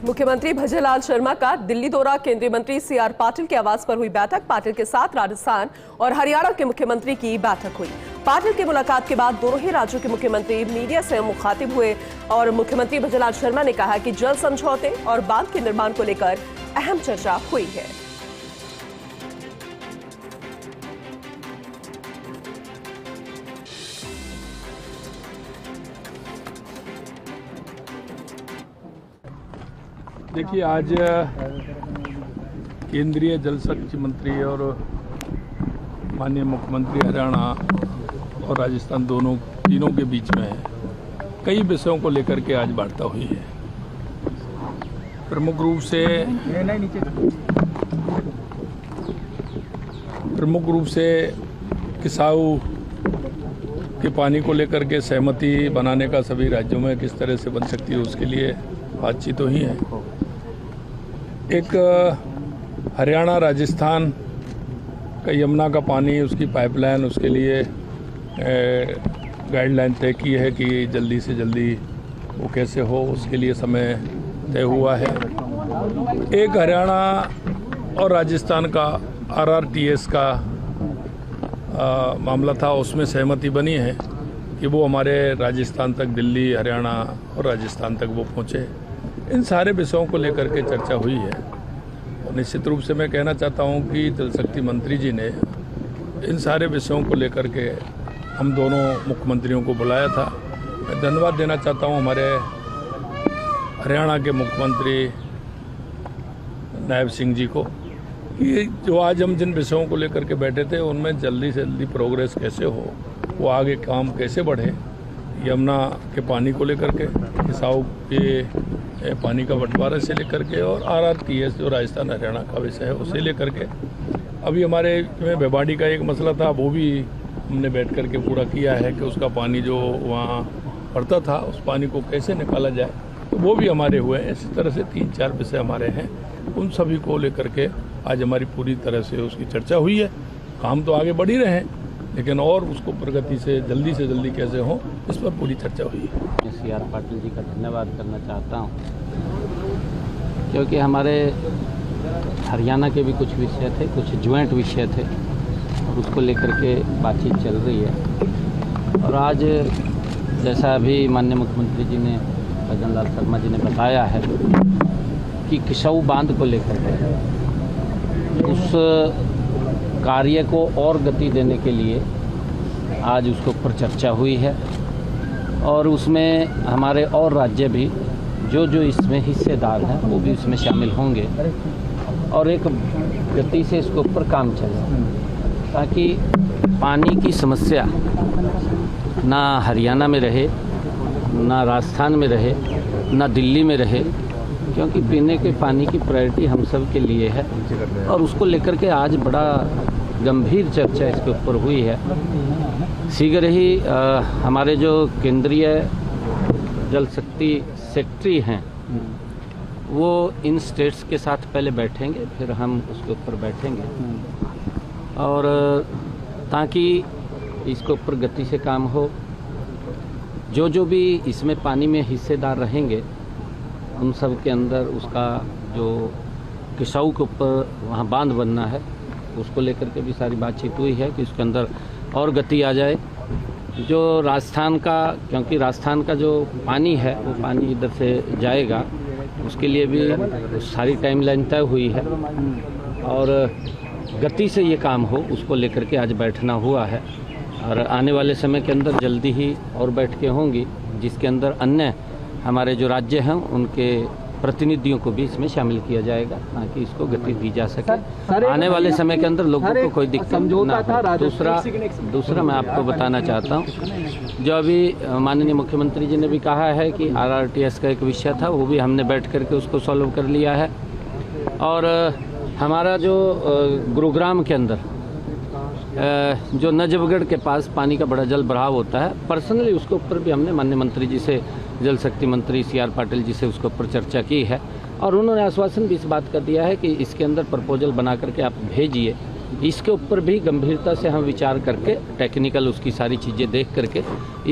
मुख्यमंत्री भजनलाल शर्मा का दिल्ली दौरा। केंद्रीय मंत्री सीआर पाटिल के आवास पर हुई बैठक। पाटिल के साथ राजस्थान और हरियाणा के मुख्यमंत्री की बैठक हुई। पाटिल की मुलाकात के बाद दोनों ही राज्यों के मुख्यमंत्री मीडिया से मुखातिब हुए और मुख्यमंत्री भजनलाल शर्मा ने कहा कि जल समझौते और बांध के निर्माण को लेकर अहम चर्चा हुई है। देखिए, आज केंद्रीय जल शक्ति मंत्री और माननीय मुख्यमंत्री हरियाणा और राजस्थान तीनों के बीच में कई विषयों को लेकर के आज वार्ता हुई है। प्रमुख रूप से किसाऊ के पानी को लेकर के सहमति बनाने का सभी राज्यों में किस तरह से बन सकती है उसके लिए बातचीत हुई है। एक हरियाणा राजस्थान का यमुना का पानी, उसकी पाइपलाइन, उसके लिए गाइडलाइन तय की है कि जल्दी से जल्दी वो कैसे हो, उसके लिए समय तय हुआ है। एक हरियाणा और राजस्थान का RRTS का मामला था, उसमें सहमति बनी है कि वो हमारे राजस्थान तक, दिल्ली, हरियाणा और राजस्थान तक वो पहुँचे। इन सारे विषयों को लेकर के चर्चा हुई है और निश्चित रूप से मैं कहना चाहता हूं कि जल शक्ति मंत्री जी ने इन सारे विषयों को लेकर के हम दोनों मुख्यमंत्रियों को बुलाया था। मैं धन्यवाद देना चाहता हूं हमारे हरियाणा के मुख्यमंत्री नायब सिंह जी को कि जो आज हम जिन विषयों को लेकर के बैठे थे उनमें जल्दी से जल्दी प्रोग्रेस कैसे हो, वो आगे काम कैसे बढ़े। यमुना के पानी को लेकर के, किसाऊ के पानी का बंटवारा से लेकर के और RRTS जो राजस्थान हरियाणा का विषय है उसे लेकर के, अभी हमारे में भिवाड़ी का एक मसला था, वो भी हमने बैठ कर के पूरा किया है कि उसका पानी जो वहाँ पड़ता था उस पानी को कैसे निकाला जाए, तो वो भी हमारे हुए हैं। इसी तरह से 3-4 विषय हमारे हैं, उन सभी को लेकर के आज हमारी पूरी तरह से उसकी चर्चा हुई है। काम तो आगे बढ़ ही रहे हैं, लेकिन और उसको प्रगति से जल्दी कैसे हो, इस पर पूरी चर्चा हुई है। सीआर पाटिल जी का धन्यवाद करना चाहता हूं, क्योंकि हमारे हरियाणा के भी कुछ विषय थे, कुछ ज्वाइंट विषय थे, उसको लेकर के बातचीत चल रही है। और आज जैसा अभी माननीय मुख्यमंत्री जी ने, भजनलाल शर्मा जी ने बताया है कि किसाऊ बांध को लेकर के उस कार्य को और गति देने के लिए आज उसके ऊपर चर्चा हुई है और उसमें हमारे और राज्य भी जो इसमें हिस्सेदार हैं वो भी इसमें शामिल होंगे और एक गति से इसके ऊपर काम चले, ताकि पानी की समस्या ना हरियाणा में रहे, ना राजस्थान में रहे, ना दिल्ली में रहे, क्योंकि पीने के पानी की प्रायोरिटी हम सब के लिए है और उसको लेकर के आज बड़ा गंभीर चर्चा इसके ऊपर हुई है। शीघ्र ही हमारे जो केंद्रीय जल शक्ति सेक्रेटरी हैं वो इन स्टेट्स के साथ पहले बैठेंगे, फिर हम उसके ऊपर बैठेंगे और ताकि इसके ऊपर गति से काम हो। जो भी इसमें पानी में हिस्सेदार रहेंगे उन सब के अंदर उसका जो किसाऊ के ऊपर वहाँ बांध बनना है उसको लेकर के भी सारी बातचीत हुई है कि उसके अंदर और गति आ जाए। जो राजस्थान का, क्योंकि राजस्थान का जो पानी है वो पानी इधर से जाएगा, उसके लिए भी सारी टाइमलाइन तय हुई है और गति से ये काम हो उसको लेकर के आज बैठना हुआ है और आने वाले समय के अंदर जल्दी ही और बैठकें होंगी, जिसके अंदर अन्य हमारे जो राज्य हैं उनके प्रतिनिधियों को भी इसमें शामिल किया जाएगा ताकि इसको गति दी जा सके। आने वाले समय के अंदर लोगों को कोई दिक्कत ना हो। दूसरा मैं आपको बताना चाहता हूँ, जो अभी माननीय मुख्यमंत्री जी ने भी कहा है कि RRTS का एक विषय था, वो भी हमने बैठ करके उसको सॉल्व कर लिया है। और हमारा जो गुरुग्राम के अंदर जो नजफगढ़ के पास पानी का बड़ा जल भराव होता है, पर्सनली उसके ऊपर भी हमने माननीय मंत्री जी से, जल शक्ति मंत्री सीआर पाटिल जी से उसके ऊपर चर्चा की है और उन्होंने आश्वासन भी इस बात का दिया है कि इसके अंदर प्रपोजल बना करके आप भेजिए इसके ऊपर भी गंभीरता से हम विचार करके टेक्निकल उसकी सारी चीज़ें देख करके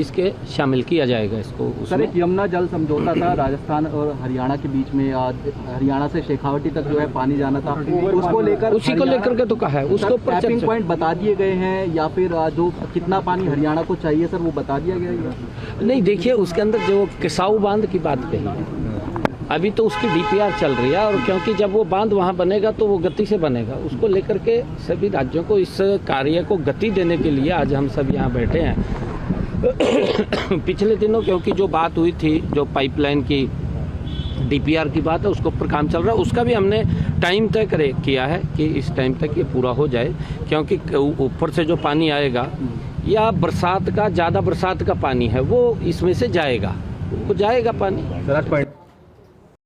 इसके शामिल किया जाएगा इसको सर, उसमें। एक यमुना जल समझौता था राजस्थान और हरियाणा के बीच में, हरियाणा से शेखावटी तक जो है पानी जाना था, उसको लेकर उसी को लेकर के तो कहा है, उसके ऊपर टैपिंग चर्चा। पॉइंट बता दिए गए हैं या फिर जो कितना पानी हरियाणा को चाहिए सर वो बता दिया गया है? नहीं, देखिए उसके अंदर जो किसाऊ बांध की बात कही है, अभी तो उसकी डीपीआर चल रही है, और क्योंकि जब वो बांध वहाँ बनेगा तो वो गति से बनेगा, उसको लेकर के सभी राज्यों को इस कार्य को गति देने के लिए आज हम सब यहाँ बैठे हैं। पिछले दिनों क्योंकि जो बात हुई थी, जो पाइपलाइन की डीपीआर की बात है, उसके ऊपर काम चल रहा है, उसका भी हमने टाइम तय किया है कि इस टाइम तक ये पूरा हो जाए, क्योंकि ऊपर से जो पानी आएगा या बरसात का, ज़्यादा बरसात का पानी है वो इसमें से जाएगा, वो जाएगा पानी। सर,